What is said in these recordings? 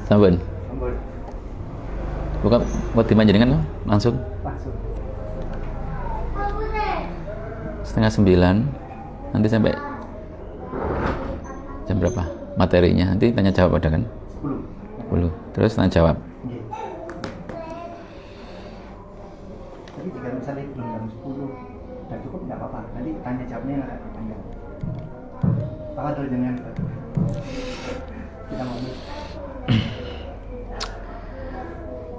Sampun. Buka buat dimanjakan langsung. Setengah 9. Nanti sampai jam berapa materinya? Nanti tanya jawab ada kan? 10. Terus tanya jawab. Tapi jika misalnya belum jam 10 dan cukup nggak apa-apa. Nanti tanya jawabnya agak panjang. Apa dulu jangan kita mau.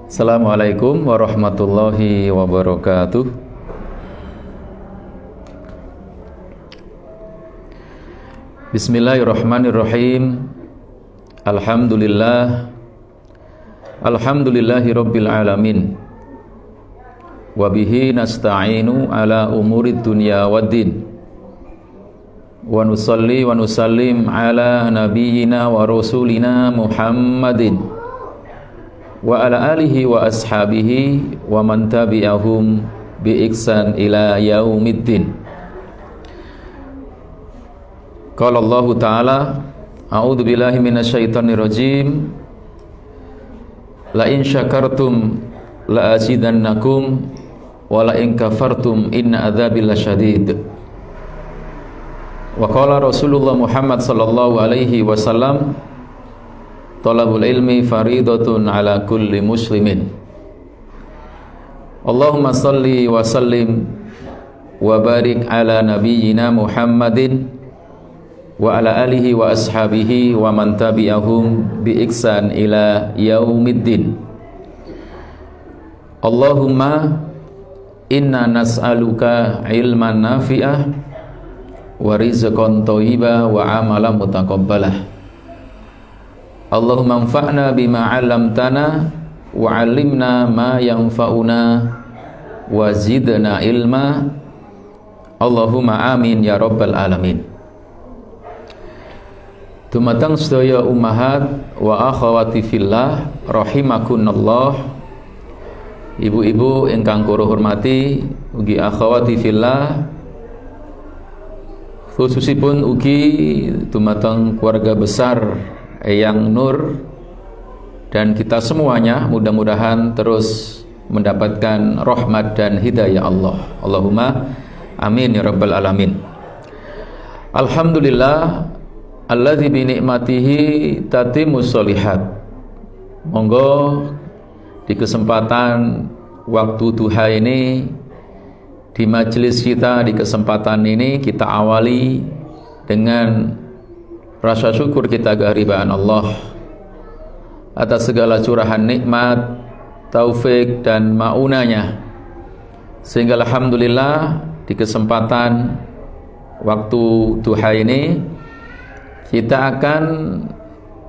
Assalamualaikum warahmatullahi wabarakatuh. Bismillahirrahmanirrahim. Alhamdulillahi rabbil alamin. Wabihi nasta'inu ala umurid dunya waddin. Wa nusalli wa nusallim ala nabiyyina wa rasulina Muhammadin wa ala alihi wa ashabihi wa man tabi'ahum bi ihsan ila yaumiddin. Qala Allah Ta'ala, a'udzu billahi minasyaitonir rajim. La in syakartum la azidannakum wa la in kafartum inna adzabi lasyadid. Wa qala Rasulullah Muhammad sallallahu alaihi wasallam, talabul ilmi faridatun ala kulli muslimin. Allahumma salli wa sallim wa barik ala nabiyyina Muhammadin wa ala alihi wa ashabihi wa man tabi'ahum bi ihsan ila yaumiddin. Allahumma inna nas'aluka ilman nafi'ah wa rizqan thayyiban wa amalan mutaqabbalah. Allahumma anfa'na bima 'allamtana wa 'allimna ma yanfa'una wa zidna ilma. Allahumma amin ya rabbal alamin. Dumateng sedaya ummahat wa akhawati fillah rahimakunallah. Ibu-ibu ingkang kula hormati ugi akhawati fillah, khususipun ugi dumateng keluarga besar Eyang Nur dan kita semuanya, mudah-mudahan terus mendapatkan rahmat dan hidayah Allah. Allahumma Amin ya rabbal alamin. Alhamdulillah alladzi bi ni'matihi tatimmus sholihat. Monggo di kesempatan waktu duha ini, di majelis kita di kesempatan ini, kita awali dengan rasa syukur kita kehadiran Allah atas segala curahan nikmat, taufik dan maunanya, sehingga alhamdulillah di kesempatan waktu duha ini kita akan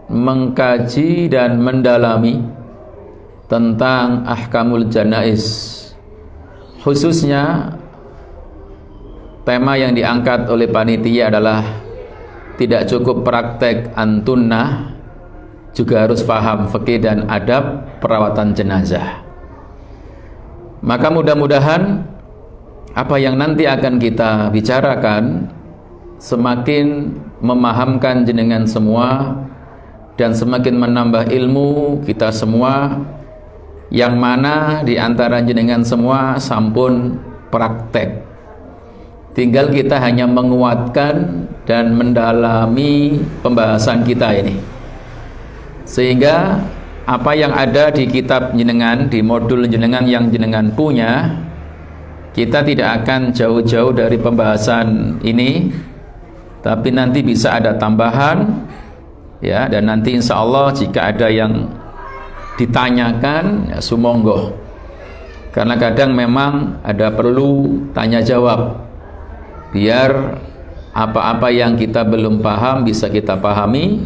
mengkaji dan mendalami tentang ahkamul janaiz. Khususnya tema yang diangkat oleh panitia adalah tidak cukup praktek antunnah, juga harus paham fikih dan adab perawatan jenazah. Maka mudah-mudahan apa yang nanti akan kita bicarakan semakin memahamkan jenengan semua dan semakin menambah ilmu kita semua, yang mana di antara jenengan semua sampun praktek. Tinggal kita hanya menguatkan dan mendalami pembahasan kita ini, sehingga apa yang ada di kitab jenengan, di modul jenengan yang jenengan punya, kita tidak akan jauh-jauh dari pembahasan ini, tapi nanti bisa ada tambahan, ya. Dan nanti insya Allah jika ada yang ditanyakan, ya sumonggo, karena kadang memang ada perlu tanya jawab, biar apa-apa yang kita belum paham bisa kita pahami,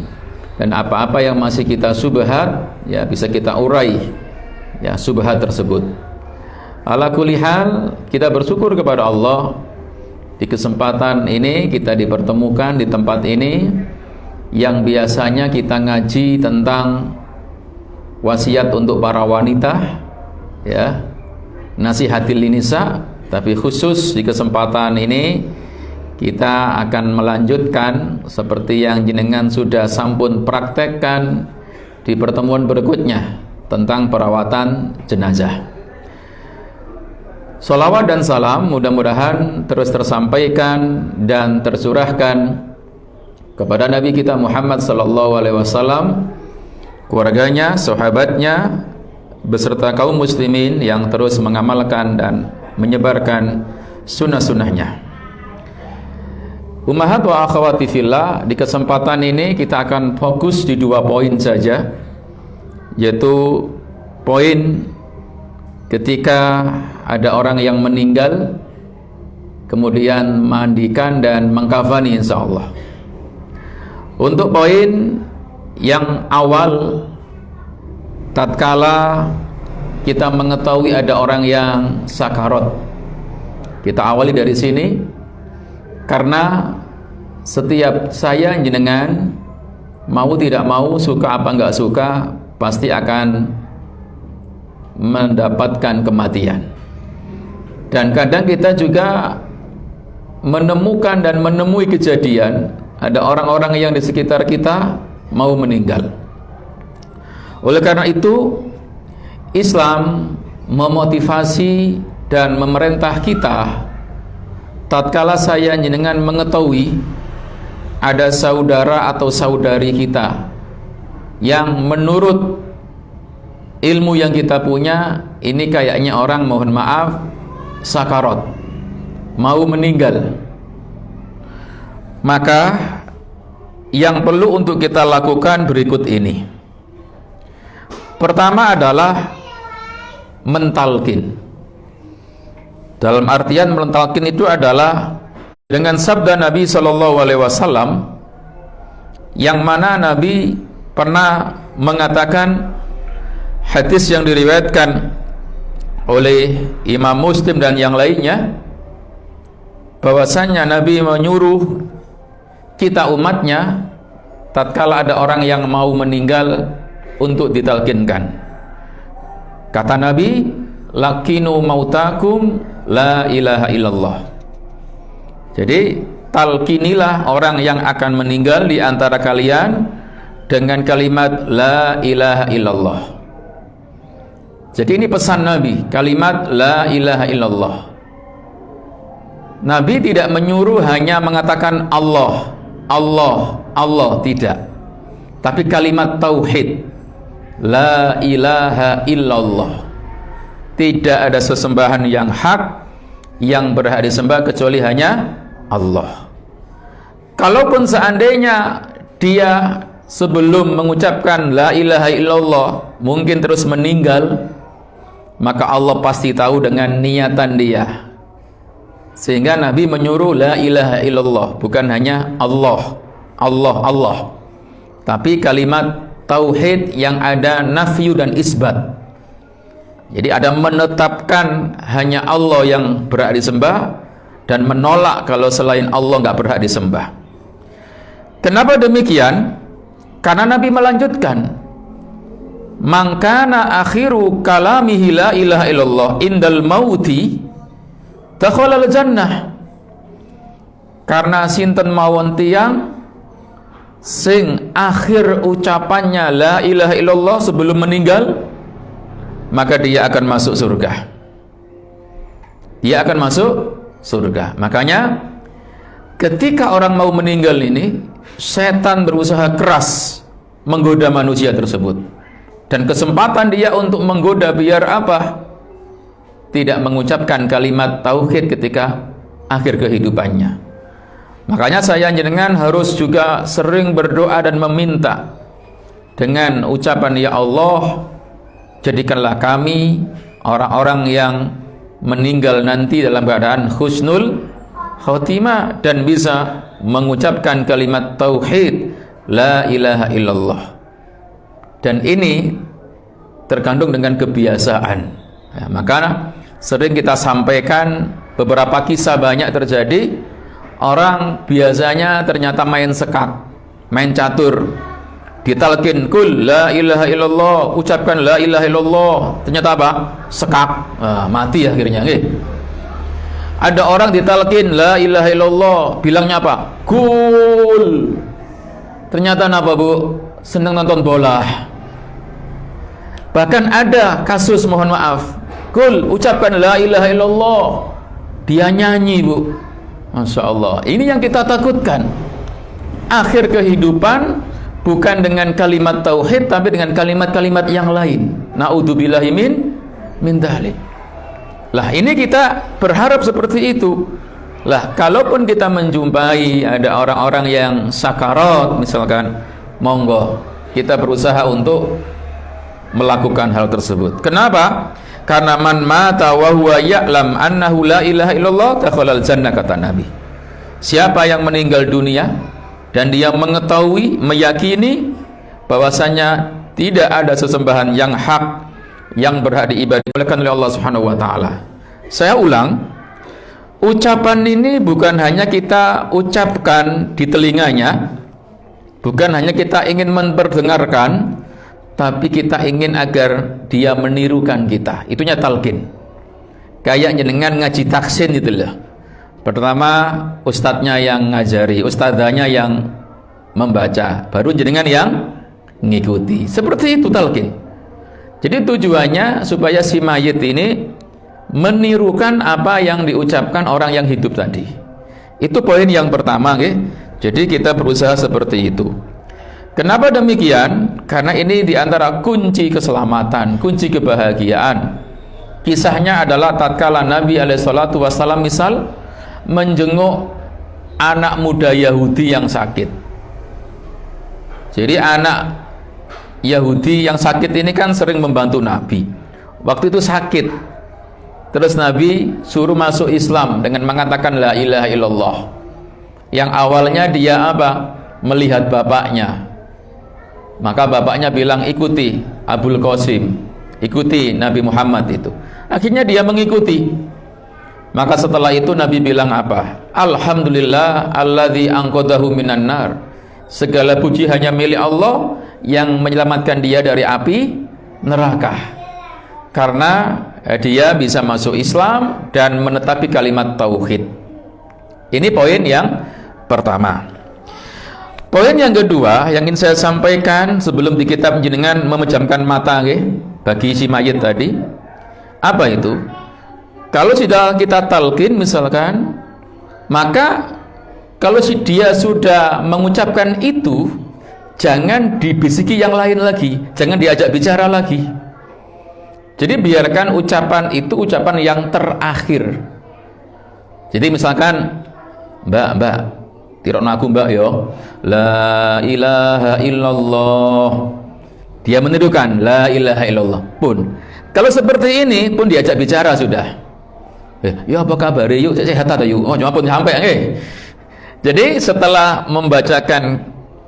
dan apa-apa yang masih kita subhat, ya bisa kita urai, ya subhat tersebut. Ala kulli hal, kita bersyukur kepada Allah di kesempatan ini kita dipertemukan di tempat ini, yang biasanya kita ngaji tentang wasiat untuk para wanita, ya, nasihatil nisa, tapi khusus di kesempatan ini kita akan melanjutkan seperti yang jenengan sudah sampun praktekkan di pertemuan berikutnya tentang perawatan jenazah. Salawat dan salam mudah-mudahan terus tersampaikan dan tercurahkan kepada Nabi kita Muhammad sallallahu alaihi wasallam, keluarganya, sahabatnya, beserta kaum muslimin yang terus mengamalkan dan menyebarkan sunnah-sunnahnya. Ummahat wa akhawati fillah, di kesempatan ini kita akan fokus di 2 poin saja, yaitu poin ketika ada orang yang meninggal kemudian mandikan dan mengkafani insyaallah. Untuk poin yang awal, tatkala kita mengetahui ada orang yang sakarat, kita awali dari sini, karena setiap saya jenengan mau tidak mau, suka apa enggak suka, pasti akan mendapatkan kematian. Dan kadang kita juga menemukan dan menemui kejadian ada orang-orang yang di sekitar kita mau meninggal. Oleh karena itu, Islam memotivasi dan memerintah kita tatkala saya jenengan mengetahui ada saudara atau saudari kita yang menurut ilmu yang kita punya ini kayaknya orang, mohon maaf, sakarat, mau meninggal, maka yang perlu untuk kita lakukan berikut ini. Pertama adalah mentalkin. Dalam artian mentalkin itu adalah dengan sabda Nabi SAW, yang mana Nabi pernah mengatakan, hadis yang diriwayatkan oleh Imam Muslim dan yang lainnya, bahwasanya Nabi menyuruh kita umatnya tatkala ada orang yang mau meninggal untuk ditalkinkan. Kata Nabi, lakinu mautakum la ilaha illallah. Jadi talkinilah orang yang akan meninggal di antara kalian dengan kalimat la ilaha illallah. Jadi ini pesan Nabi, kalimat la ilaha illallah. Nabi tidak menyuruh hanya mengatakan Allah, Allah, Allah, tidak. Tapi kalimat tauhid, la ilaha illallah. Tidak ada sesembahan yang hak, yang berhak disembah kecuali hanya Allah. Kalaupun seandainya dia sebelum mengucapkan la ilaha illallah mungkin terus meninggal, maka Allah pasti tahu dengan niatan dia. Sehingga Nabi menyuruh la ilaha illallah, bukan hanya Allah, Allah, Allah, tapi kalimat tauhid yang ada nafyu dan isbat. Jadi ada menetapkan hanya Allah yang berhak disembah dan menolak kalau selain Allah nggak berhak disembah. Kenapa demikian? Karena Nabi melanjutkan, mangkana akhiru kalamihi la ilaha illallah indal mauti dakhalal jannah. Karena sinten mawon tiyang sing akhir ucapannya la ilaha illallah sebelum meninggal, maka dia akan masuk surga. Dia akan masuk surga. Makanya ketika orang mau meninggal ini, setan berusaha keras menggoda manusia tersebut. Dan kesempatan dia untuk menggoda biar apa? Tidak mengucapkan kalimat tauhid ketika akhir kehidupannya. Makanya saya jenengan harus juga sering berdoa dan meminta dengan ucapan ya Allah, jadikanlah kami orang-orang yang meninggal nanti dalam keadaan husnul khotimah dan bisa mengucapkan kalimat tauhid la ilaha illallah. Dan ini terkandung dengan kebiasaan ya, maka sering kita sampaikan beberapa kisah banyak terjadi. Orang biasanya ternyata main sekak, main catur, ditalkin kul la ilaha illallah, ucapkan la ilaha illallah, ternyata apa? Sekak, mati akhirnya. Ada orang ditalkin la ilaha illallah, bilangnya apa? Kul, ternyata apa bu? Senang nonton bola. Bahkan ada kasus, mohon maaf, kul, ucapkan la ilaha illallah, dia nyanyi bu. Masya Allah, ini yang kita takutkan. Akhir kehidupan bukan dengan kalimat tauhid, tapi dengan kalimat-kalimat yang lain. Na'udzubillahi min dzalik. Lah ini kita berharap seperti itu. Lah kalaupun kita menjumpai ada orang-orang yang sakarat misalkan, monggo kita berusaha untuk melakukan hal tersebut. Kenapa? Karena man mata wa huwa ya'lam annahu la ilaha illallah dakhalal jannah, kata Nabi. Siapa yang meninggal dunia dan dia mengetahui, meyakini bahwasanya tidak ada sesembahan yang hak yang berhak diibadahkan oleh Allah Subhanahu wa taala. Saya ulang, ucapan ini bukan hanya kita ucapkan di telinganya, bukan hanya kita ingin memperdengarkan, tapi kita ingin agar dia menirukan kita. Itunya talqin. Kayak jenengan ngaji taksin itu loh. Pertama ustadznya yang ngajari, ustadzanya yang membaca, baru jenengan yang ngikuti. Seperti itu talqin. Jadi tujuannya supaya si mayit ini menirukan apa yang diucapkan orang yang hidup tadi. Itu poin yang pertama, okay? Jadi kita berusaha seperti itu. Kenapa demikian? Karena ini diantara kunci keselamatan, kunci kebahagiaan. Kisahnya adalah tatkala Nabi SAW misal menjenguk anak muda Yahudi yang sakit. Jadi anak Yahudi yang sakit ini kan sering membantu Nabi. Waktu itu sakit, terus Nabi suruh masuk Islam dengan mengatakan la ilaha illallah. Yang awalnya dia apa? Melihat bapaknya. Maka bapaknya bilang ikuti Abul Qasim, ikuti Nabi Muhammad itu. Akhirnya dia mengikuti. Maka setelah itu Nabi bilang apa? Alhamdulillah alladzi anqadhahu minan nar. Segala puji hanya milik Allah yang menyelamatkan dia dari api neraka. Karena dia bisa masuk Islam dan menetapi kalimat tauhid. Ini poin yang pertama. Poin yang kedua yang ingin saya sampaikan sebelum di kitab jenengan memejamkan mata bagi si mayit tadi, apa itu? Kalau sudah kita talqin misalkan Maka kalau dia sudah mengucapkan itu, jangan dibisiki yang lain lagi, jangan diajak bicara lagi. Jadi biarkan ucapan itu ucapan yang terakhir. Jadi misalkan, Mbak, tirokno aku Mbak yo, la ilaha illallah. Dia menirukan la ilaha illallah pun. Kalau seperti ini pun diajak bicara sudah. Ya apa kabar? Yuk sehat atau yuk? Oh cuma pun sampai nggih. Jadi setelah membacakan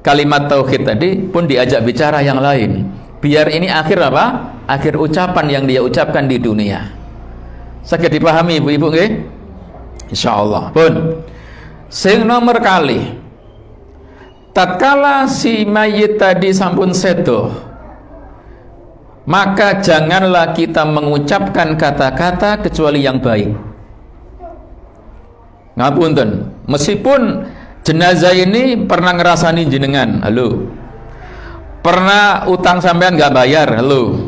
kalimat tauhid tadi pun diajak bicara yang lain. Biar ini akhir apa? Akhir ucapan yang dia ucapkan di dunia. Sakit dipahami ibu-ibu nggih? Insyaallah. Pun sing nomor kali, tatkala si mayit tadi sampun sedo, maka janganlah kita mengucapkan kata-kata kecuali yang baik. Ngapunten, meskipun jenazah ini pernah ngerasani jenengan, halo, pernah utang sampean nggak bayar, halo,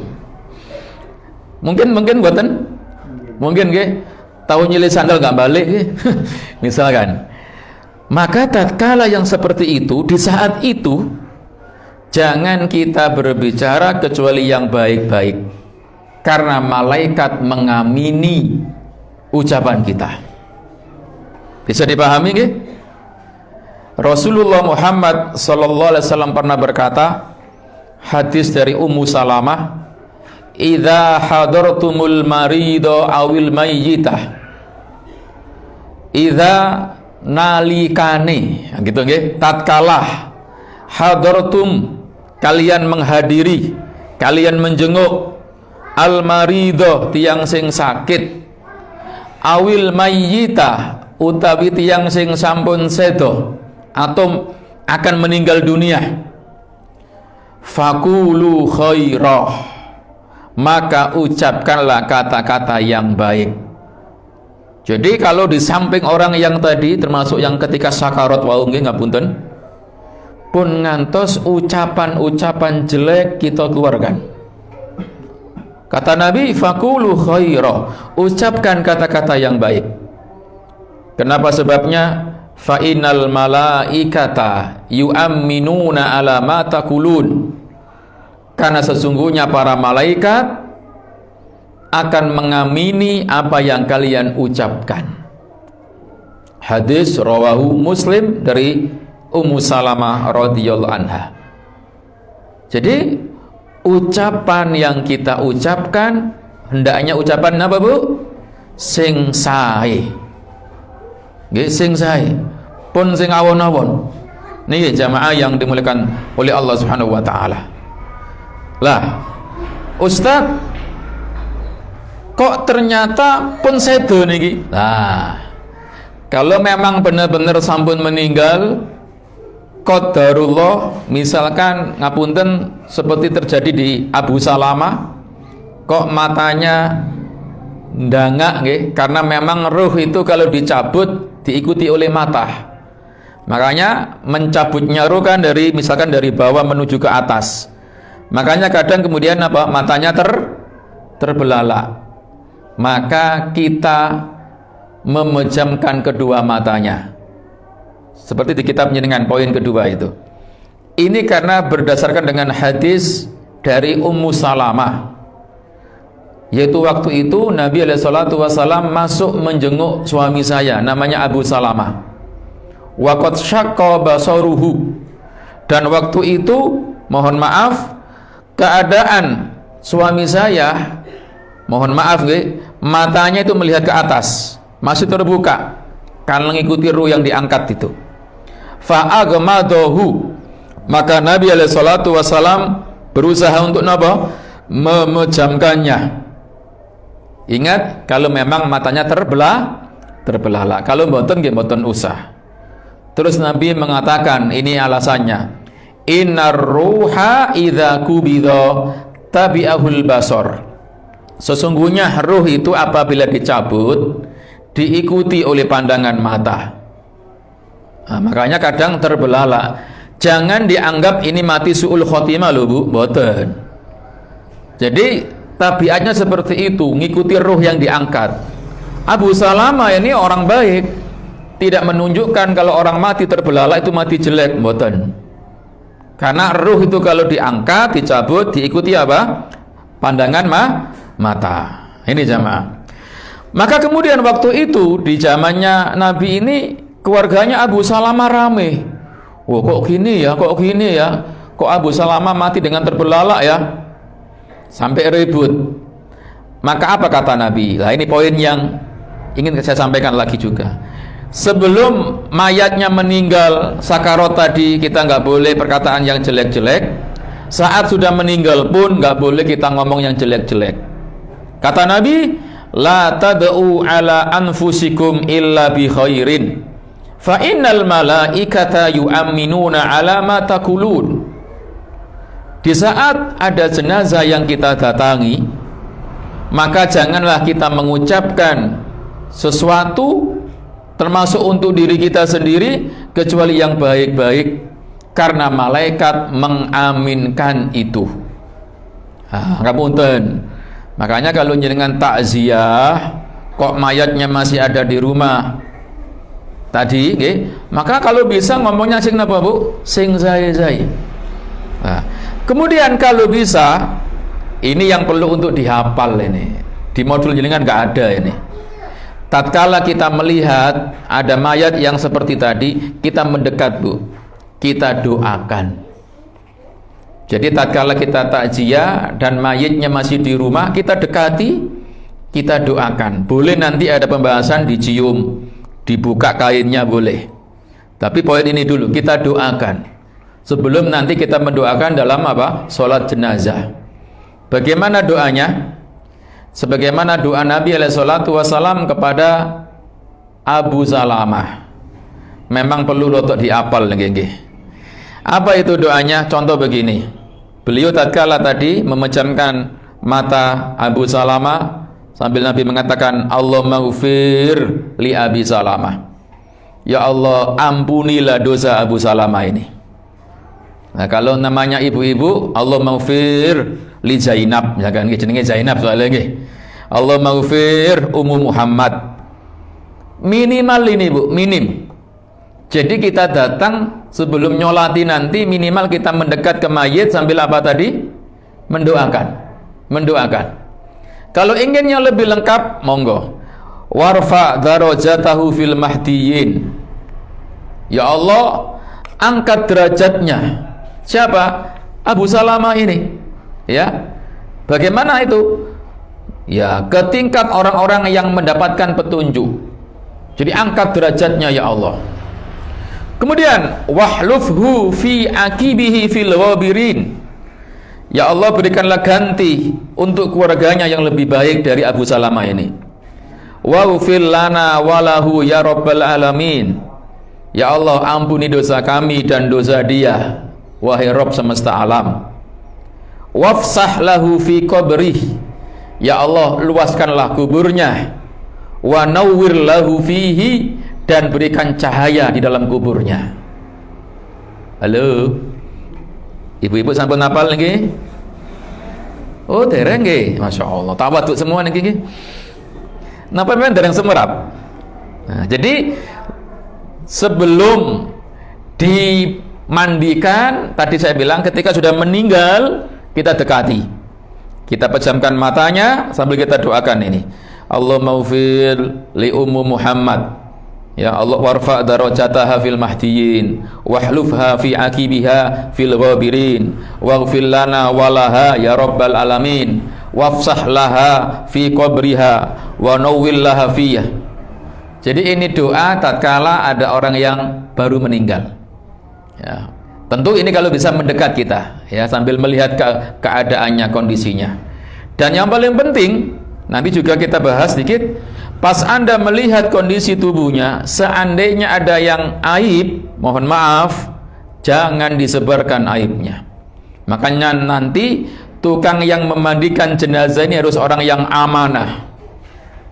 mungkin buatan, mungkin nggih, tahu nyilih sandal nggak balik, misalkan. Maka tatkala yang seperti itu, di saat itu jangan kita berbicara kecuali yang baik-baik, karena malaikat mengamini ucapan kita. Bisa dipahami nggih? Rasulullah Muhammad sallallahu alaihi wasallam pernah berkata, hadis dari Ummu Salamah, "Idza hadartumul marido awil mayyitah." Idza nalikane, gitu nggih, tatkala hadartum, kalian menghadiri, kalian menjenguk al-marido, tiang sing sakit, awil mayyita, utawi tiang sing sampun sedo atau akan meninggal dunia, fakulu khairah, maka ucapkanlah kata-kata yang baik. Jadi kalau di samping orang yang tadi, termasuk yang ketika sakarat wau nggih ngapunten, pun ngantos ucapan-ucapan jelek kita keluarkan. Kata Nabi, fakulu khairah, ucapkan kata-kata yang baik. Kenapa sebabnya? Fa innal malaikata yu'amminuna ala ma taqulun. Karena sesungguhnya para malaikat akan mengamini apa yang kalian ucapkan. Hadis rawahu Muslim dari Ummu Salamah radhiyallahu anha. Jadi ucapan yang kita ucapkan hendaknya ucapan apa Bu? Sing sae. Nggih sing sae. Pun sing awon-awon. Niki jamaah yang dimuliakan oleh Allah Subhanahu wa taala. Lah, Ustaz, kok ternyata pun sedo niki? Nah, kalau memang benar-benar sampun meninggal, qadarullah, misalkan ngapunten seperti terjadi di Abu Salamah, kok matanya ndangak nggih, karena memang ruh itu kalau dicabut diikuti oleh mata. Makanya mencabutnya ruh kan dari misalkan dari bawah menuju ke atas. Makanya kadang kemudian apa? Matanya terbelalak. Maka kita memejamkan kedua matanya. Seperti di kitab jenengan poin kedua itu. Ini karena berdasarkan dengan hadis dari Ummu Salamah. Yaitu waktu itu Nabi SAW masuk menjenguk suami saya, namanya Abu Salamah. Waqad syaqqa basaruhu, dan waktu itu mohon maaf keadaan suami saya, mohon maaf matanya itu melihat ke atas, masih terbuka karena mengikuti ruh yang diangkat itu. Fa agmadahu, maka Nabi SAW berusaha untuk apa? Memejamkannya. Ingat, kalau memang matanya terbelalak, kalau mboten nggih mboten usah. Terus Nabi mengatakan, ini alasannya, innar ruha idza qubidha tabi'ahul basar. Sesungguhnya ruh itu apabila dicabut diikuti oleh pandangan mata. Nah, makanya kadang terbelalak. Jangan dianggap ini mati su'ul khotimah loh Bu, mboten. Jadi tabiatnya seperti itu, ngikuti ruh yang diangkat. Abu Salamah ini orang baik, tidak menunjukkan kalau orang mati terbelalak itu mati jelek, mboten. Karena ruh itu kalau diangkat, dicabut, diikuti apa? Pandangan mata. Ini jamaah. Maka kemudian waktu itu di zamannya Nabi ini keluarganya Abu Salamah rame. Oh, kok gini ya? Kok Abu Salamah mati dengan terbelalak ya? Sampai ribut. Maka apa kata Nabi? Nah, ini poin yang ingin saya sampaikan lagi juga. Sebelum mayatnya meninggal sakarat tadi, kita nggak boleh perkataan yang jelek-jelek. Saat sudah meninggal pun nggak boleh kita ngomong yang jelek-jelek. Kata Nabi, la tad'u ala anfusikum illa bi khairin fa innal malaikata yu'minuna ala ma taqulun. Di saat ada jenazah yang kita datangi, maka janganlah kita mengucapkan sesuatu termasuk untuk diri kita sendiri kecuali yang baik-baik, karena malaikat mengaminkan itu. Ngapunten. Makanya kalau jenengan takziah kok mayatnya masih ada di rumah tadi, maka kalau bisa ngomongnya sing napa Bu? Sing zai-zai. Nah, kemudian kalau bisa, ini yang perlu untuk dihafal ini. Di modul jenengan nggak ada ini. Tatkala kita melihat ada mayat yang seperti tadi, kita mendekat Bu, kita doakan. Jadi tatkala kita takziah dan mayitnya masih di rumah, kita dekati, kita doakan. Boleh nanti ada pembahasan dicium, dibuka kainnya boleh. Tapi poin ini dulu, kita doakan. Sebelum nanti kita mendoakan dalam apa? Sholat jenazah. Bagaimana doanya? Sebagaimana doa Nabi SAW kepada Abu Salamah. Memang perlu untuk diapal nggih. Apa itu doanya? Contoh begini. Beliau tatkala tadi memejamkan mata Abu Salamah sambil Nabi mengatakan, Allahumma ghfir li Abi Salamah. Ya Allah, ampunilah dosa Abu Salamah ini. Nah, kalau namanya ibu-ibu, Allahumma ghfir li Zainab, ya kan, jenenge Zainab soalnya nggih. Allahumma ghfir Ummu Muhammad. Minimal ini Bu, minim. Jadi kita datang sebelum nyolati nanti, minimal kita mendekat ke mayit sambil apa tadi? Mendoakan. Kalau inginnya lebih lengkap, monggo. Warfa darajatahu fil mahdiyin. Ya Allah, angkat derajatnya. Siapa? Abu Salamah ini. Ya. Bagaimana itu? Ya, ke tingkat orang-orang yang mendapatkan petunjuk. Jadi angkat derajatnya ya Allah. Kemudian wahlufhu fi akibihi fil ghabirin. Ya Allah, berikanlah ganti untuk keluarganya yang lebih baik dari Abu Salamah ini. Waghfir lana walahu ya rabbal alamin. Ya Allah, ampuni dosa kami dan dosa dia, wahai Rabb semesta alam. Wafsah lahu fi qabrih. Ya Allah, luaskanlah kuburnya. Wa nawwir lahu fihi, dan berikan cahaya di dalam kuburnya. Halo, ibu-ibu sampun hafal nggih? Oh, dereng nggih. Masya Allah, tawaduk semua nggih. Napa memang dereng semerap? Nah, jadi sebelum dimandikan, tadi saya bilang ketika sudah meninggal, kita dekati, kita pejamkan matanya sambil kita doakan ini. Allahumma ghfir li Ummu Muhammad. Ya Allah, warfa darajataha fil mahdiyin, wahlufha fi akibiha fil ghabirin, waghfir lana walaha ya rabbal alamin, wafsah laha fi qabriha wa nawwil laha fiyah. Jadi ini doa tatkala ada orang yang baru meninggal. Ya, tentu ini kalau bisa mendekat kita, ya, sambil melihat keadaannya, kondisinya. Dan yang paling penting, nanti juga kita bahas sedikit. Pas Anda melihat kondisi tubuhnya, seandainya ada yang aib, mohon maaf, jangan disebarkan aibnya. Makanya nanti tukang yang memandikan jenazah ini harus orang yang amanah,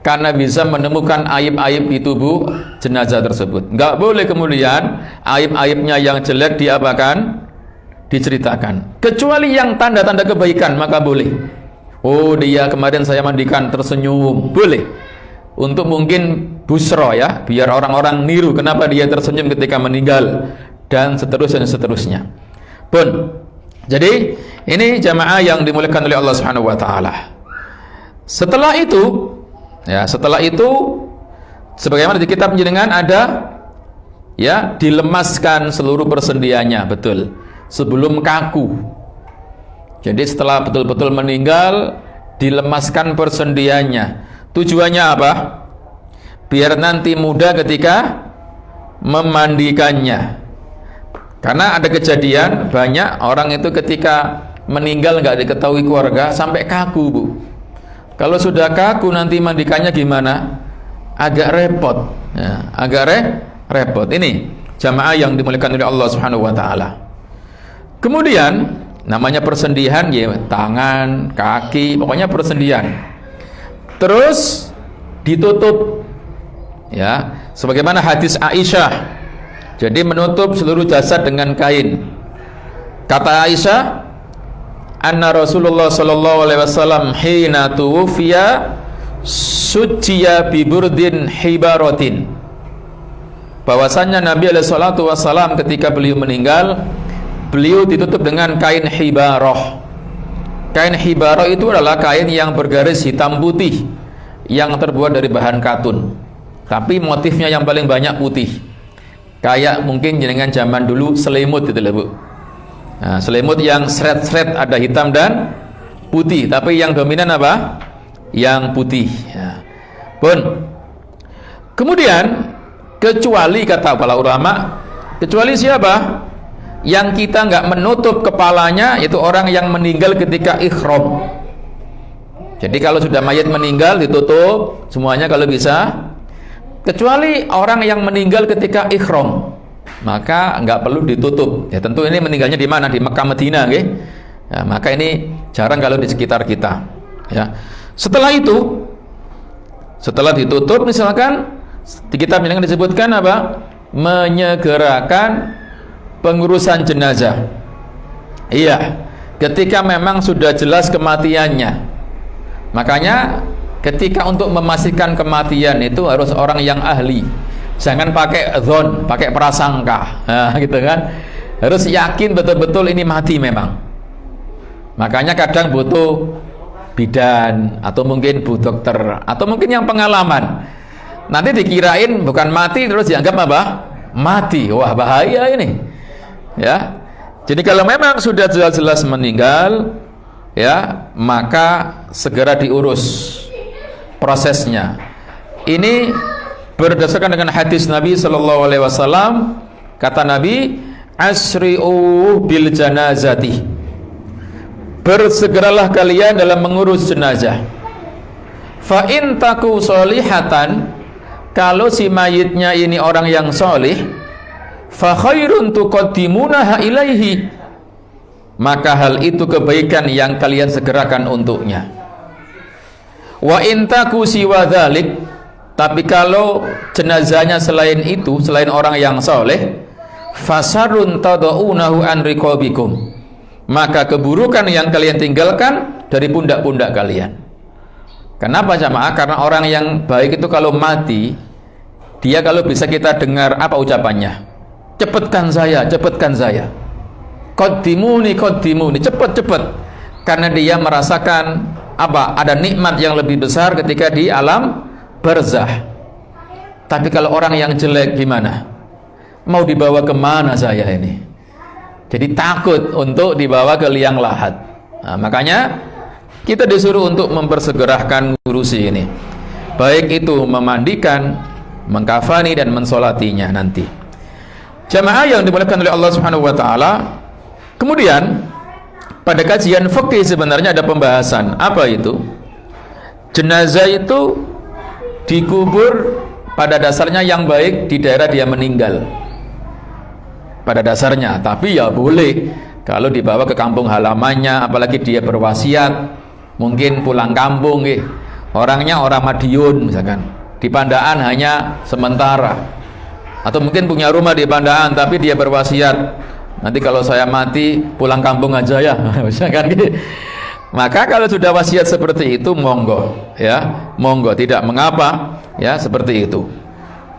karena bisa menemukan aib-aib di tubuh jenazah tersebut. Nggak boleh kemudian aib-aibnya yang jelek diapakan? Diceritakan. Kecuali yang tanda-tanda kebaikan, maka boleh. Oh, dia kemarin saya mandikan tersenyum, boleh. Untuk mungkin busro ya, biar orang-orang niru kenapa dia tersenyum ketika meninggal, dan seterusnya. Pun, jadi ini jamaah yang dimuliakan oleh Allah Subhanahu wa taala. Setelah itu, sebagaimana di kitab jenengan ada ya, dilemaskan seluruh persendiannya, betul, sebelum kaku. Jadi setelah betul-betul meninggal, dilemaskan persendiannya. Tujuannya apa? Biar nanti mudah ketika memandikannya. Karena ada kejadian banyak orang itu ketika meninggal nggak diketahui keluarga sampai kaku, Bu. Kalau sudah kaku nanti mandikannya gimana? Agak repot. Ya, repot. Ini jamaah yang dimuliakan oleh Allah Subhanahu wa taala. Kemudian namanya persendihan ya, tangan, kaki, pokoknya persendihan. Terus ditutup ya, sebagaimana hadis Aisyah. Jadi menutup seluruh jasad dengan kain. Kata Aisyah, anna Rasulullah sallallahu alaihi wasallam hina tuwfiya suciya bi burdin hibaratin. Bahwasanya Nabi alaihi salatu wasallam ketika beliau meninggal, beliau ditutup dengan kain hibarah. Kain hibarah itu adalah kain yang bergaris hitam putih yang terbuat dari bahan katun, tapi motifnya yang paling banyak putih. Kayak mungkin jenengan zaman dulu selimut itu lah, Bu. Nah, selimut yang seret-seret ada hitam dan putih, tapi yang dominan apa? Yang putih ya. Pun kemudian kecuali kata para ulama, kecuali siapa? Yang kita nggak menutup kepalanya, yaitu orang yang meninggal ketika ihram. Jadi kalau sudah mayat meninggal ditutup semuanya kalau bisa, kecuali orang yang meninggal ketika ihram, maka nggak perlu ditutup. Ya tentu ini meninggalnya di mana? Di Mekah Madinah, okay? Ya, maka ini jarang kalau di sekitar kita. Ya. Setelah itu, setelah ditutup, misalkan di kitab yang disebutkan apa? Menyegerakan pengurusan jenazah. Iya, ketika memang sudah jelas kematiannya. Makanya ketika untuk memastikan kematian itu harus orang yang ahli. Jangan pakai dzon, pakai prasangka. Nah, gitu kan. Harus yakin betul-betul ini mati memang. Makanya kadang butuh bidan atau mungkin bu dokter atau mungkin yang pengalaman. Nanti dikirain bukan mati terus dianggap apa? Mati. Wah, bahaya ini. Ya. Jadi kalau memang sudah jelas-jelas meninggal, ya, maka segera diurus prosesnya. Ini berdasarkan dengan hadis Nabi sallallahu alaihi wasallam. Kata Nabi, asri'u bil janazati. Bersegeralah kalian dalam mengurus jenazah. Fa in taku solihatan, kalau si mayitnya ini orang yang solih, fa khairun tuqaddimunaha ilaihi, maka hal itu kebaikan yang kalian segerakan untuknya. Wa intaku siwa dzalik, tapi kalau jenazahnya selain itu, selain orang yang soleh, fasarun tadaunahu an riqabikum, maka keburukan yang kalian tinggalkan dari pundak-pundak kalian. Kenapa jamaah? Karena orang yang baik itu kalau mati, dia kalau bisa kita dengar apa ucapannya? Cepatkan saya, cepatkan saya. Qaddimuni, qaddimuni, cepat-cepat. Karena dia merasakan apa? Ada nikmat yang lebih besar ketika di alam barzah. Tapi kalau orang yang jelek gimana? Mau dibawa kemana saya ini? Jadi takut untuk dibawa ke liang lahat. Nah, makanya kita disuruh untuk mempersegerakan ngurusi ini. Baik itu memandikan, mengkafani dan mensolatinya nanti. Jamaah yang dimuliakan oleh Allah Subhanahu wa taala. Kemudian pada kajian fikih sebenarnya ada pembahasan apa itu? Jenazah itu dikubur pada dasarnya yang baik di daerah dia meninggal. Pada dasarnya, tapi ya boleh kalau dibawa ke kampung halamannya, apalagi dia berwasiat, mungkin pulang kampung, orangnya orang Madiun misalkan, di Pandaan hanya sementara, atau mungkin punya rumah di Pandaan tapi dia berwasiat, nanti kalau saya mati pulang kampung aja ya, misalkan gitu. Maka kalau sudah wasiat seperti itu, monggo, ya, monggo, tidak mengapa, ya, seperti itu.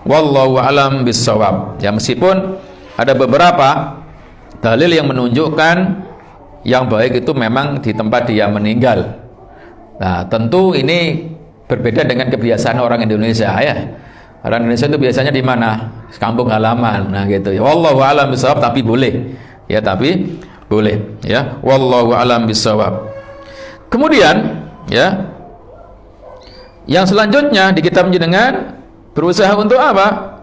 Wallahu alam bissawab. Ya, meskipun ada beberapa dalil yang menunjukkan yang baik itu memang di tempat dia meninggal. Nah, tentu ini berbeda dengan kebiasaan orang Indonesia, ya. Orang Indonesia itu biasanya di mana? Kampung halaman. Nah, gitu ya. Wallahu alam bissawab, tapi boleh. Ya, tapi boleh, ya. Wallahu alam bissawab. Kemudian, ya, yang selanjutnya di kitab jenengan berusaha untuk apa?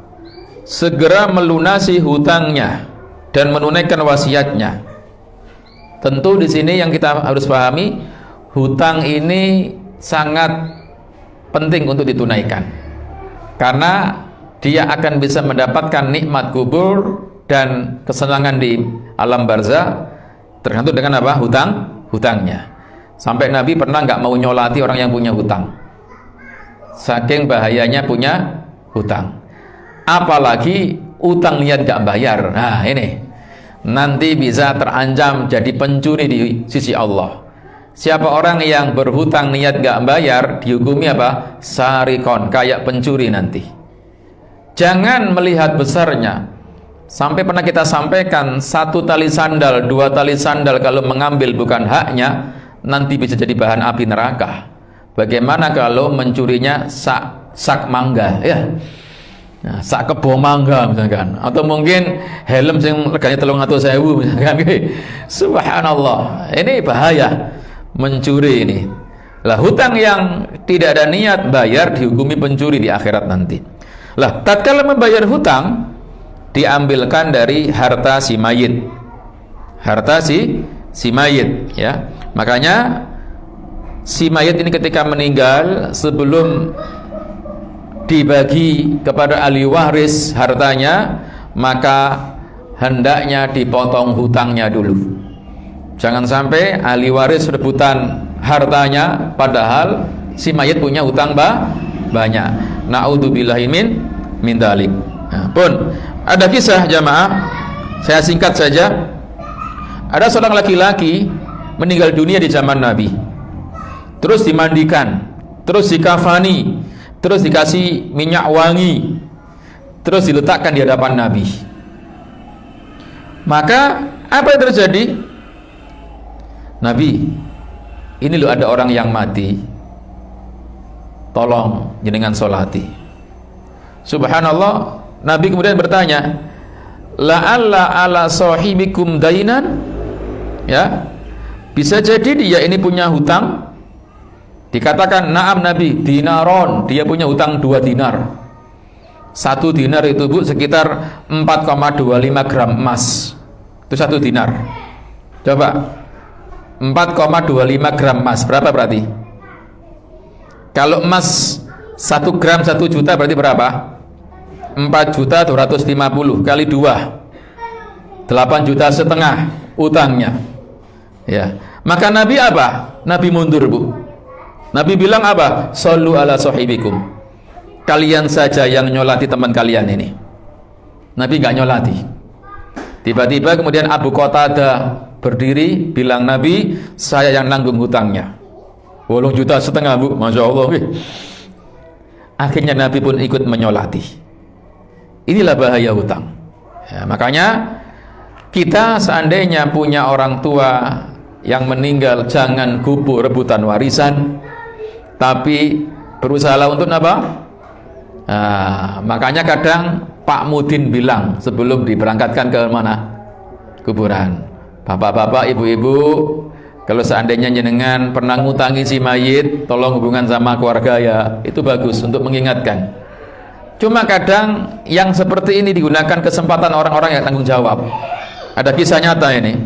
Segera melunasi hutangnya dan menunaikan wasiatnya. Tentu di sini yang kita harus pahami, hutang ini sangat penting untuk ditunaikan, karena dia akan bisa mendapatkan nikmat kubur dan kesenangan di alam barzah tergantung dengan apa? Hutangnya. Sampai Nabi pernah nggak mau nyolati orang yang punya hutang, saking bahayanya punya hutang. Apalagi utang niat nggak bayar. Nah, ini nanti bisa terancam jadi pencuri di sisi Allah. Siapa orang yang berhutang niat nggak bayar, dihukumi apa? Sarikon, kayak pencuri nanti. Jangan melihat besarnya. Sampai pernah kita sampaikan, 1 tali sandal, 2 tali sandal kalau mengambil bukan haknya, nanti bisa jadi bahan api neraka. Bagaimana kalau mencurinya sak mangga, ya? Nah, sak kebo mangga misalkan, atau mungkin helm yang reganya 300.000 misalkan. Subhanallah, ini bahaya mencuri ini. Lah, hutang yang tidak ada niat bayar dihukumi pencuri di akhirat nanti. Lah, tatkala membayar hutang diambilkan dari harta si mayit. Harta si mayit, ya. Makanya si mayit ini ketika meninggal, sebelum dibagi kepada ahli waris hartanya, maka hendaknya dipotong hutangnya dulu. Jangan sampai ahli waris rebutan hartanya padahal si mayit punya hutang banyak. Naudzubillahi min dzalik. Nah, pun ada kisah jamaah, saya singkat saja. Ada seorang laki-laki meninggal dunia di zaman Nabi, terus dimandikan, terus dikafani, terus dikasih minyak wangi, terus diletakkan di hadapan Nabi. Maka apa yang terjadi? Nabi, ini loh ada orang yang mati, tolong jenengan sholati. Subhanallah, Nabi kemudian bertanya, la'alla ala sahibikum dainan, ya, bisa jadi dia ini punya hutang. Dikatakan, na'am Nabi, dinaron, dia punya hutang 2 dinar. 1 dinar itu, Bu, sekitar 4,25 gram emas. Itu 1 dinar. Coba 4,25 gram emas berapa berarti? Kalau emas 1 gram 1 juta berarti berapa? 4.250 kali 2, 8,5 juta utangnya, ya. Maka Nabi apa? Nabi mundur, Bu. Nabi bilang apa? Shollu ala sahibikum, kalian saja yang nyolati teman kalian ini. Nabi nggak nyolati. Tiba-tiba kemudian Abu Qatadah berdiri bilang, Nabi, saya yang nanggung hutangnya 8,5 juta, Bu. Masya Allah. Akhirnya Nabi pun ikut menyolati. Inilah bahaya hutang, ya. Makanya kita seandainya punya orang tua yang meninggal, jangan kupu rebutan warisan, tapi berusahalah untuk apa? Makanya kadang Pak Mudin bilang sebelum diberangkatkan ke mana? Kuburan, bapak-bapak, ibu-ibu, kalau seandainya jenengan pernah ngutangi si mayit, tolong hubungan sama keluarga, ya. Itu bagus untuk mengingatkan. Cuma kadang yang seperti ini digunakan kesempatan orang-orang yang tanggung jawab. Ada kisah nyata ini.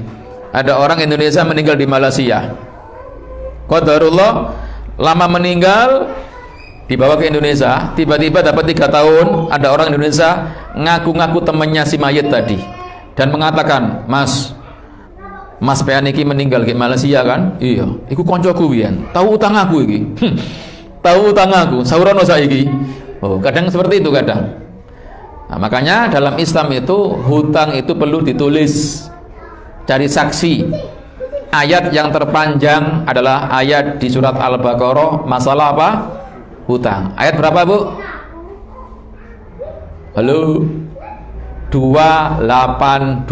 Ada orang Indonesia meninggal di Malaysia. Qadarullah, lama meninggal, dibawa ke Indonesia. Tiba-tiba dapat 3 tahun, ada orang Indonesia ngaku-ngaku temannya si mayit tadi dan mengatakan, Mas Peaniki meninggal di Malaysia kan? Iya, iku koncoku pian. Tahu utang aku iki. Tahu utang aku, saurono saiki. Oh, kadang seperti itu kadang. Nah, makanya dalam Islam itu hutang itu perlu ditulis, cari saksi. ayat yang terpanjang adalah ayat di surat Al-Baqarah, masalah apa? Hutang. Ayat berapa, Bu? Halo? 282.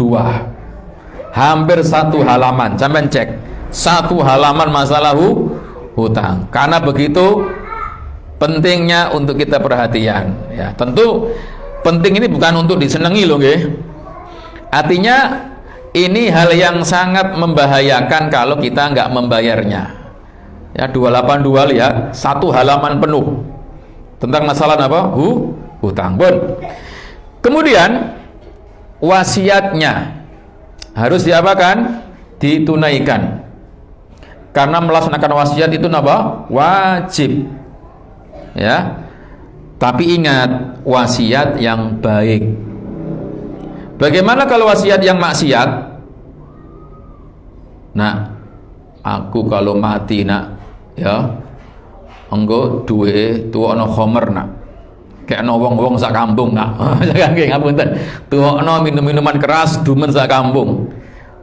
Hampir satu halaman. Sampai cek. Satu halaman masalah hutang. Karena begitu pentingnya untuk kita perhatian. Ya, tentu penting ini bukan untuk disenangi loh, nggih. Artinya ini hal yang sangat membahayakan kalau kita nggak membayarnya. Ya, 282 lihat, satu halaman penuh tentang masalah apa? Hutang. Bon. Kemudian wasiatnya harus diapakan? Ditunaikan. Karena melaksanakan wasiat itu apa? Wajib. Ya. Tapi ingat, wasiat yang baik. Bagaimana kalau wasiat yang maksiat? Nak, aku kalau mati nak, ya, engko duwe tuwakno khomer nak. Kekno wong-wong sak kampung nak. Jangan nggih ngapunten. Tuwakno minum-minuman keras dumen sak kampung.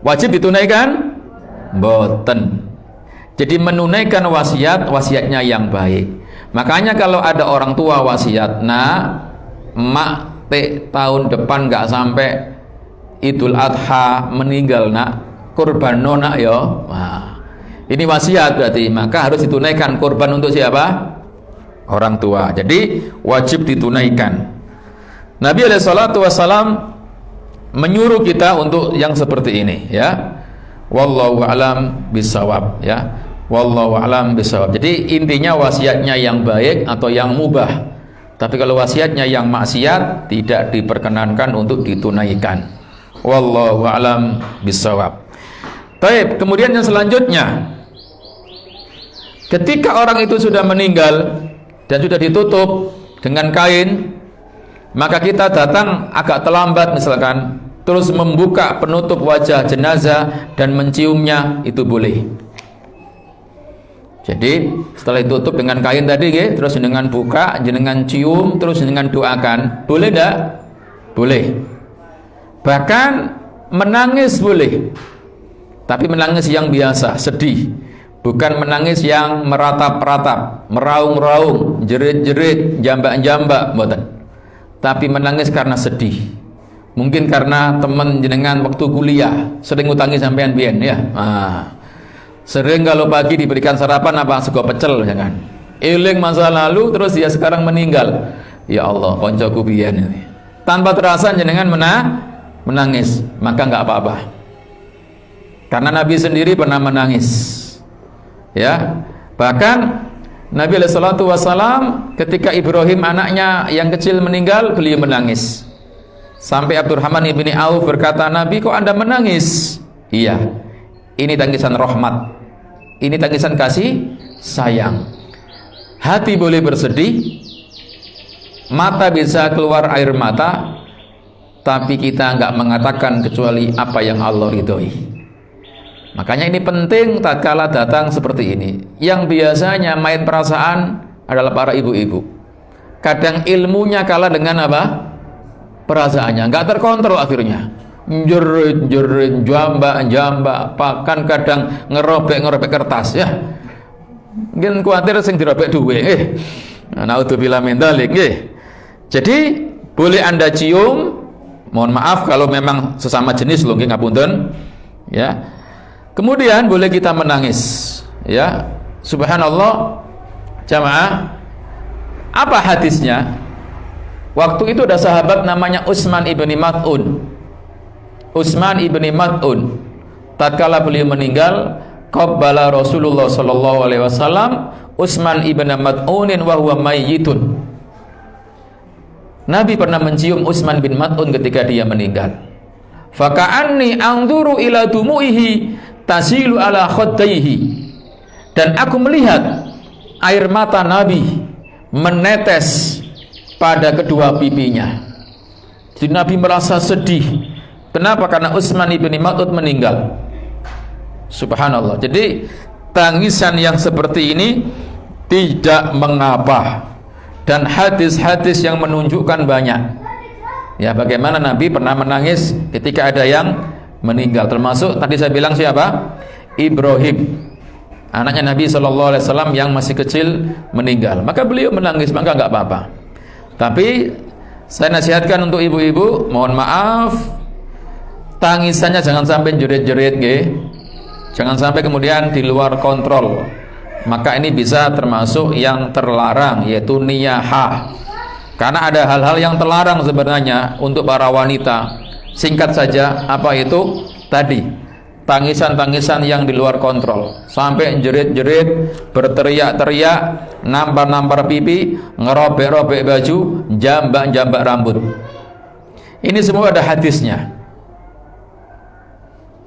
Wajib ditunaikan? Mboten. Jadi menunaikan wasiatnya yang baik. Makanya kalau ada orang tua wasiat, nak, mak tahun depan nggak sampai Idul Adha meninggal nak, kurban nak ya. Nah, ini wasiat berarti, maka harus ditunaikan. Kurban untuk siapa? Orang tua. Jadi wajib ditunaikan. Nabi SAW menyuruh kita untuk yang seperti ini, ya. Wallahu a'lam bisawab, ya. Wallahu a'lam bisawab. Jadi intinya wasiatnya yang baik atau yang mubah. Tapi kalau wasiatnya yang maksiat tidak diperkenankan untuk ditunaikan. Wallahu a'lam bishawab. Baik, kemudian yang selanjutnya, ketika orang itu sudah meninggal dan sudah ditutup dengan kain, maka kita datang agak terlambat misalkan, terus membuka penutup wajah jenazah dan menciumnya, itu boleh. Jadi setelah ditutup dengan kain tadi, terus dengan buka, dengan cium, terus dengan doakan, boleh tidak? Boleh. Bahkan menangis boleh, tapi menangis yang biasa, sedih, bukan menangis yang meratap-ratap, meraung-raung, jerit-jerit, jambak-jambak, bukan. Tapi menangis karena sedih. Mungkin karena teman jenengan waktu kuliah sering ngutangi sampean biyen, ya. Sering kalau pagi diberikan sarapan apa? Sego pecel, jangan. Eling masa lalu terus dia sekarang meninggal. Ya Allah, koncoku biyen ini. Tanpa terasa jenengan menangis, maka enggak apa-apa. Karena Nabi sendiri pernah menangis. Ya. Bahkan Nabi SAW ketika Ibrahim anaknya yang kecil meninggal, beliau menangis. Sampai Abdurrahman ibni Auf berkata, "Nabi, kok Anda menangis?" Iya. Ini tangisan rahmat, ini tangisan kasih sayang. Hati boleh bersedih, mata bisa keluar air mata, tapi kita enggak mengatakan kecuali apa yang Allah ridhoi. Makanya ini penting tatkala datang seperti ini. Yang biasanya main perasaan adalah para ibu-ibu. Kadang ilmunya kalah dengan apa? Perasaannya, enggak terkontrol akhirnya. Jerit-jerit, jambak-jambak, bahkan kadang ngerobek kertas, ya. Mungkin khawatir sing dirobek duwe, naudzubillah min dzalik, nggih. Jadi boleh Anda cium, mohon maaf kalau memang sesama jenis lho, nggih ngapunten, ya. Kemudian boleh kita menangis, ya. Subhanallah, jamaah. Apa hadisnya? Waktu itu ada sahabat namanya Utsman ibni Maz'un. Utsman ibni Maz'un, tatkala beliau meninggal, qabbala Rasulullah sallallahu alaihi wasallam Utsman ibni Maz'unin wa huwa mayyitun. Nabi pernah mencium Utsman bin Maz'un ketika dia meninggal. Faka'anni anzuru ila dumu'ihi tasilu ala khaddaihi. Dan aku melihat air mata Nabi menetes pada kedua pipinya. Jadi Nabi merasa sedih. Kenapa? Karena Utsman ibni Maz'un meninggal. Subhanallah. Jadi tangisan yang seperti ini tidak mengapa. Dan hadis-hadis yang menunjukkan banyak. Ya, bagaimana Nabi pernah menangis ketika ada yang meninggal. Termasuk tadi saya bilang siapa? Ibrahim, anaknya Nabi SAW yang masih kecil meninggal. Maka beliau menangis, maka nggak apa-apa. Tapi saya nasihatkan untuk ibu-ibu, mohon maaf, tangisannya jangan sampai jerit-jerit, jangan sampai kemudian di luar kontrol. Maka ini bisa termasuk yang terlarang, yaitu niyahah. Karena ada hal-hal yang terlarang sebenarnya untuk para wanita. Singkat saja, apa itu? Tadi, tangisan-tangisan yang di luar kontrol, sampai jerit-jerit, berteriak-teriak, nampar-nampar pipi, ngerobek-robek baju, jambak-jambak rambut. Ini semua ada hadisnya.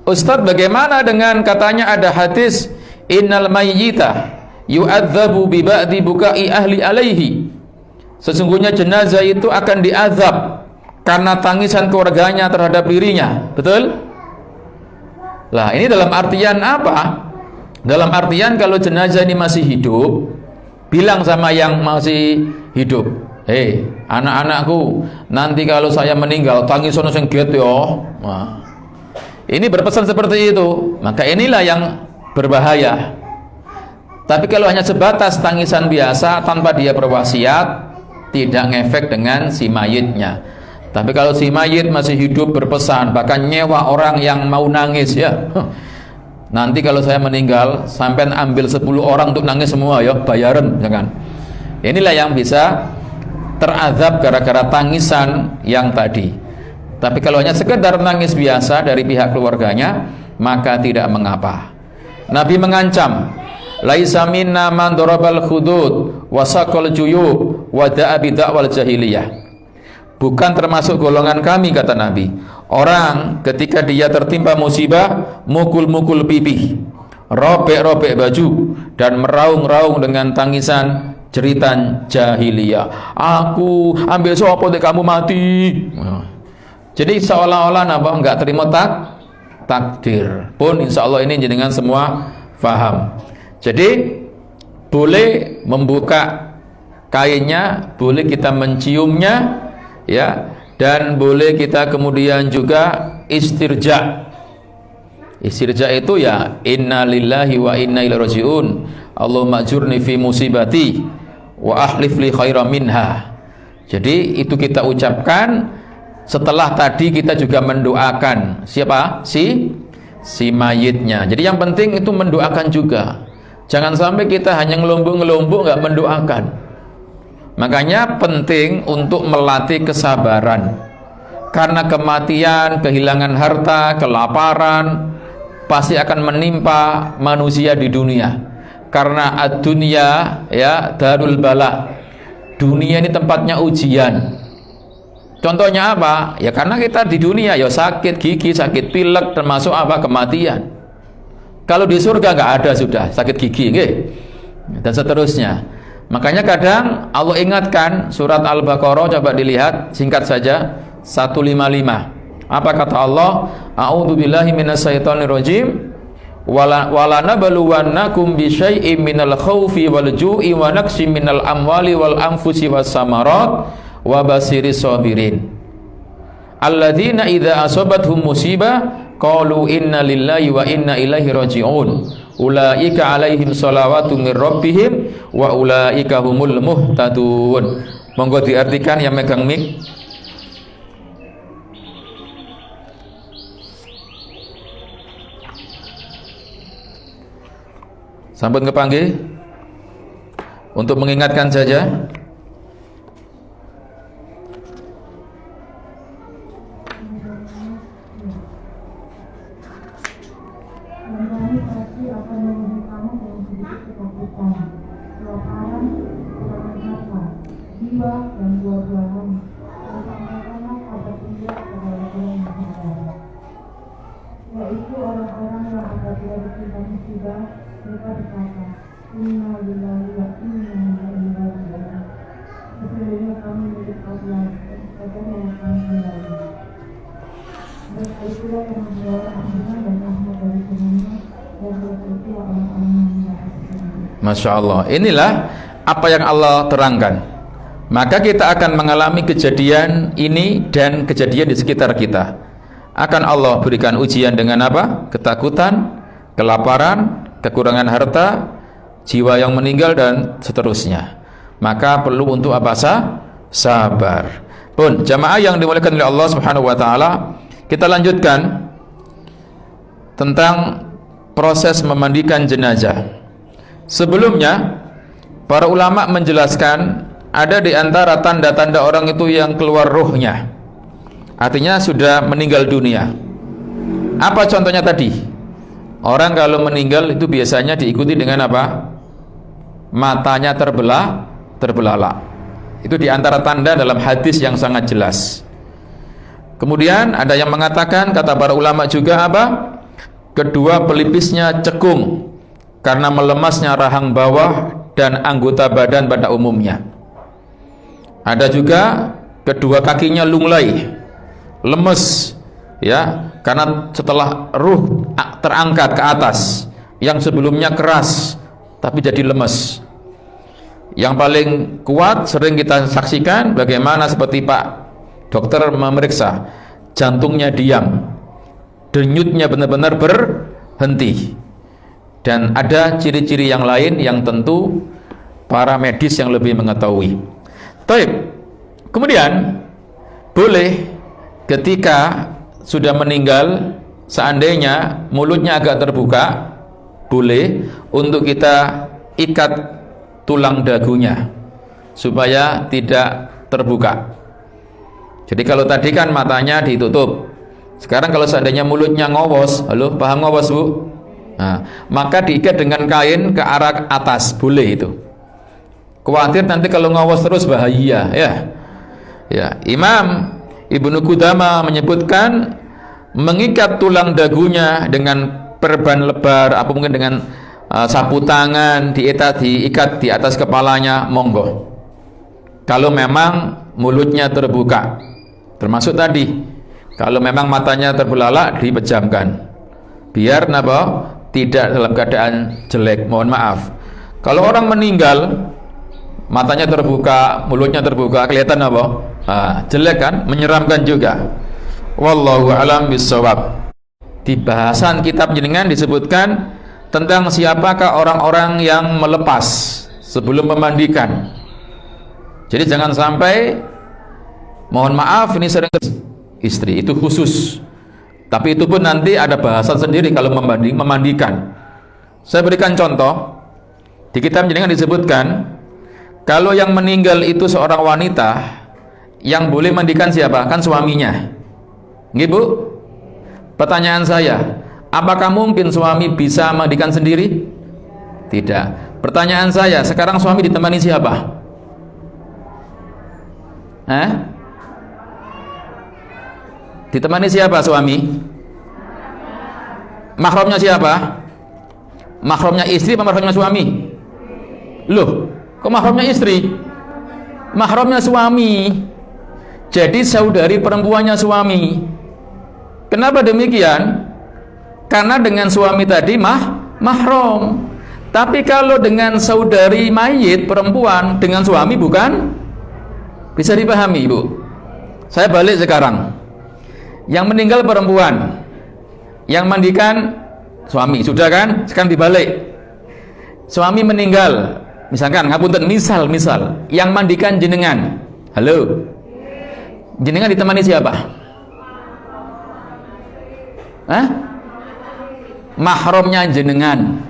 Ustadz, bagaimana dengan katanya ada hadis innal mayyita yu'adzabu bi ba'di bukai ahli alaihi? Sesungguhnya jenazah itu akan diazab karena tangisan keluarganya terhadap dirinya. Betul? Lah, ini dalam artian apa? Dalam artian kalau jenazah ini masih hidup, bilang sama yang masih hidup, "Hei, anak-anakku, nanti kalau saya meninggal tangisan sing get yo." Nah, ini berpesan seperti itu. Maka inilah yang berbahaya. Tapi kalau hanya sebatas tangisan biasa tanpa dia berwasiat, tidak ngefek dengan si mayitnya. Tapi kalau si mayit masih hidup berpesan, bahkan nyewa orang yang mau nangis, ya, nanti kalau saya meninggal sampai ambil 10 orang untuk nangis semua, ya, bayaran, jangan. Inilah yang bisa terazab gara-gara tangisan yang tadi. Tapi kalau hanya sekedar nangis biasa dari pihak keluarganya, maka tidak mengapa. Nabi mengancam, laisa minna man darabal khudud wa saqal juyub wa da'a bid'awal jahiliyah. Bukan termasuk golongan kami, kata Nabi, orang ketika dia tertimpa musibah mukul-mukul pipi, robek-robek baju, dan meraung-raung dengan tangisan jeritan jahiliyah. Aku ambil sopo dek kamu mati. Jadi seolah-olah apa enggak terima takdir. Pun insya Allah ini jenengan semua faham. Jadi boleh membuka kainnya, boleh kita menciumnya, ya, dan boleh kita kemudian juga istirja. Istirja itu ya inna lillahi wa inna ilaihi rajiun, Allahumma ajurni fi musibati wa ahlif li khairan minha. Jadi itu kita ucapkan setelah tadi kita juga mendoakan siapa? Si mayitnya. Jadi yang penting itu mendoakan juga. Jangan sampai kita hanya ngelombok-ngelombok nggak mendoakan. Makanya penting untuk melatih kesabaran. Karena kematian, kehilangan harta, kelaparan pasti akan menimpa manusia di dunia. Karena ad-dunya ya darul bala. Dunia ini tempatnya ujian. Contohnya apa? Ya karena kita di dunia ya sakit gigi, sakit pilek, termasuk apa? Kematian. Kalau di surga nggak ada sudah sakit gigi, dan seterusnya. Makanya kadang Allah ingatkan surat Al-Baqarah, coba dilihat singkat saja 155. Apa kata Allah? A'udzubillahi minasyaitonirrajim. Wala nabluwannakum bisyai'im minal khaufi wal ju'i wa naqsim minal amwali wal anfusi was samarat wa basiris sabirin. Alladzina idza asabathum musibah qalu inna lillahi wa inna ilaihi raji'un. Ulaika alaihim salawatu mir rabbihim wa ulaika humul muhtadun. Monggo diartikan yang megang mic. Sampun kepanggih untuk mengingatkan saja. Yaitu orang-orang yang apabila ditimpa musibah mereka berkata, Inna lillahi wa inna ilaihi raji'un. Sesungguhnya kami milik Allah dan kepadanya yang kami kembali. Mereka itulah yang membawa ampunan dan rahmat dari Tuhannya, dan mereka itulah orang-orang yang mendapatkan. Masya Allah. Inilah apa yang Allah terangkan. Maka kita akan mengalami kejadian ini dan kejadian di sekitar kita. Akan Allah berikan ujian dengan apa? Ketakutan, kelaparan, kekurangan harta, jiwa yang meninggal dan seterusnya. Maka perlu untuk apa? Sabar. Pun jamaah yang dimuliakan oleh Allah Subhanahu wa taala, kita lanjutkan tentang proses memandikan jenazah. Sebelumnya para ulama menjelaskan ada di antara tanda-tanda orang itu yang keluar ruhnya, artinya sudah meninggal dunia. Apa contohnya tadi? Orang kalau meninggal itu biasanya diikuti dengan apa? Matanya terbelalak. Itu di antara tanda dalam hadis yang sangat jelas. Kemudian ada yang mengatakan, kata para ulama juga apa? Kedua pelipisnya cekung karena melemasnya rahang bawah dan anggota badan pada umumnya. Ada juga kedua kakinya lunglai, lemes, ya, karena setelah ruh terangkat ke atas, yang sebelumnya keras tapi jadi lemes. Yang paling kuat sering kita saksikan bagaimana seperti Pak dokter memeriksa, jantungnya diam, denyutnya benar-benar berhenti. Dan ada ciri-ciri yang lain yang tentu para medis yang lebih mengetahui. Taib. Kemudian boleh ketika sudah meninggal, seandainya mulutnya agak terbuka, boleh untuk kita ikat tulang dagunya supaya tidak terbuka. Jadi kalau tadi kan matanya ditutup, sekarang kalau seandainya mulutnya ngowos, halo, paham ngowos Bu? Nah, maka diikat dengan kain ke arah atas, boleh itu. Khawatir nanti kalau ngowos terus bahaya, ya. Ya, Imam Ibnu Qudamah menyebutkan mengikat tulang dagunya dengan perban lebar, apa mungkin dengan sapu tangan, diikat di atas kepalanya, monggo. Kalau memang mulutnya terbuka, termasuk tadi, kalau memang matanya terbelalak, dipejamkan, biar napa tidak dalam keadaan jelek. Mohon maaf, kalau orang meninggal matanya terbuka, mulutnya terbuka, kelihatan apa? Jelek kan, menyeramkan juga. Wallahu a'lam bishawab. Di bahasan kitab jenengan disebutkan tentang siapakah orang-orang yang melepas sebelum memandikan. Jadi jangan sampai, mohon maaf ini sering istri, itu khusus. Tapi itu pun nanti ada bahasan sendiri kalau memandikan. Saya berikan contoh. Di kitab jenengan disebutkan kalau yang meninggal itu seorang wanita, yang boleh mandikan siapa? Kan suaminya. Nggih Bu? Pertanyaan saya, apakah mungkin suami bisa mandikan sendiri? Tidak. Pertanyaan saya, sekarang suami ditemani siapa? Ditemani siapa suami? Mahramnya siapa? Mahramnya istri apa mahramnya suami? Loh, kok mahramnya istri? Mahramnya suami. Jadi saudari perempuannya suami. Kenapa demikian? Karena dengan suami tadi mahram. Tapi kalau dengan saudari mayit perempuan dengan suami bukan? Bisa dipahami Ibu? Saya balik sekarang. Yang meninggal perempuan, yang mandikan suami, sudah kan? Sekarang dibalik. Suami meninggal, misalkan ngapunten, misal yang mandikan jenengan. Halo. Jenengan ditemani siapa? Mahramnya jenengan.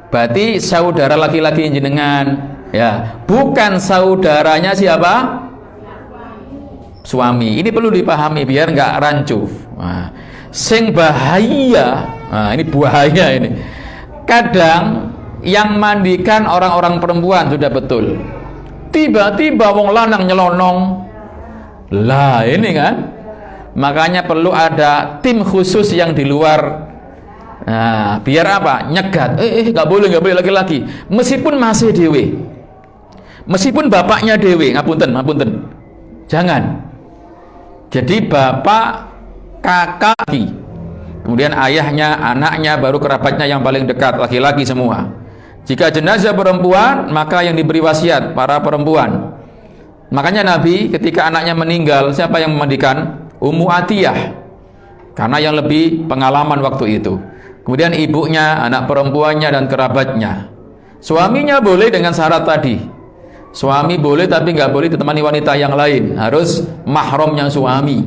Berarti saudara laki-laki jenengan, ya, bukan saudaranya siapa? Suami. Ini perlu dipahami biar nggak rancu. Sing bahaya. Ini bahaya ini. Kadang yang mandikan orang-orang perempuan sudah betul. Tiba-tiba wong lanang nyelonong. Lah ini kan. Makanya perlu ada tim khusus yang di luar. Nah, biar apa? Nyegat. Nggak boleh laki-laki. Meskipun masih dewe. Meskipun bapaknya dewe, ngapunten. Jangan. Jadi bapak, kakak, kemudian ayahnya, anaknya, baru kerabatnya yang paling dekat, laki-laki semua. Jika jenazah perempuan, maka yang diberi wasiat para perempuan. Makanya Nabi ketika anaknya meninggal, siapa yang memandikan? Ummu Atiyah, karena yang lebih pengalaman waktu itu. kemudian ibunya, anak perempuannya dan kerabatnya. Suaminya boleh dengan syarat tadi. Suami boleh tapi nggak boleh ditemani wanita yang lain, harus mahramnya suami.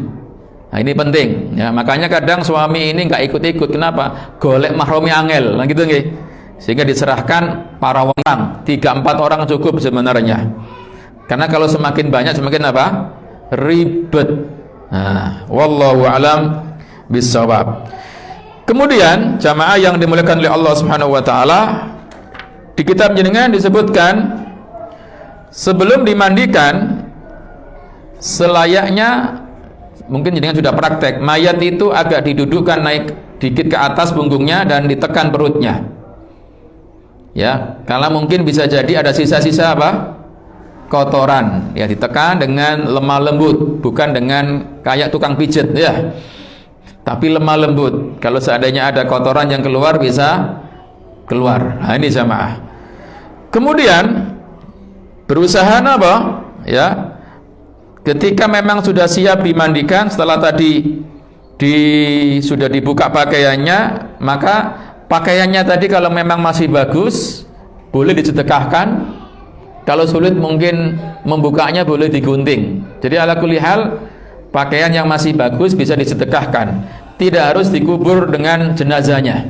Nah, ini penting ya, makanya kadang suami ini nggak ikut-ikut. Kenapa? Golek mahrami angel, nah gitu nggih. Sehingga diserahkan para orang, 3-4 orang cukup sebenarnya. Karena kalau semakin banyak semakin apa? Ribet. Nah, wallahu alam bissawab. Kemudian jamaah yang dimuliakan oleh Allah Subhanahu wa taala, di kitab jenengan disebutkan sebelum dimandikan selayaknya, mungkin jenengan sudah praktek, mayat itu agak didudukkan naik dikit ke atas punggungnya dan ditekan perutnya. Ya, karena mungkin bisa jadi ada sisa-sisa apa? Kotoran. Ya, ditekan dengan lemah lembut, bukan dengan kayak tukang pijet ya. Tapi lemah lembut. Kalau seandainya ada kotoran yang keluar bisa keluar. Nah, ini jamaah. Kemudian berusaha apa? Ya. Ketika memang sudah siap dimandikan, setelah tadi sudah dibuka pakaiannya, maka pakaiannya tadi kalau memang masih bagus boleh disedekahkan. Kalau sulit mungkin membukanya boleh digunting. Jadi ala kulli hal pakaian yang masih bagus bisa disedekahkan. Tidak harus dikubur dengan jenazahnya.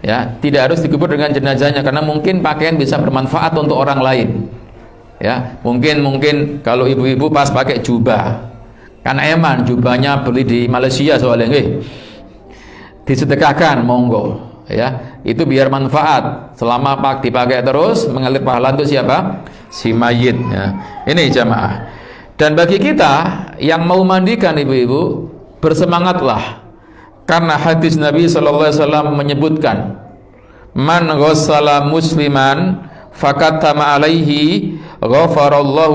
Ya, tidak harus dikubur dengan jenazahnya karena mungkin pakaian bisa bermanfaat untuk orang lain. Ya, mungkin kalau ibu-ibu pas pakai jubah, kan eman jubahnya beli di Malaysia soalnya nggih. Disedekahkan monggo, ya. Itu biar manfaat. Selama dipakai terus mengalir pahala untuk siapa? Si mayit, ya. Ini jamaah. Dan bagi kita yang mau mandikan ibu-ibu, bersemangatlah. Karena hadis Nabi sallallahu alaihi wasallam menyebutkan, "Man ghassala musliman fakatama alaihi ghafarallahu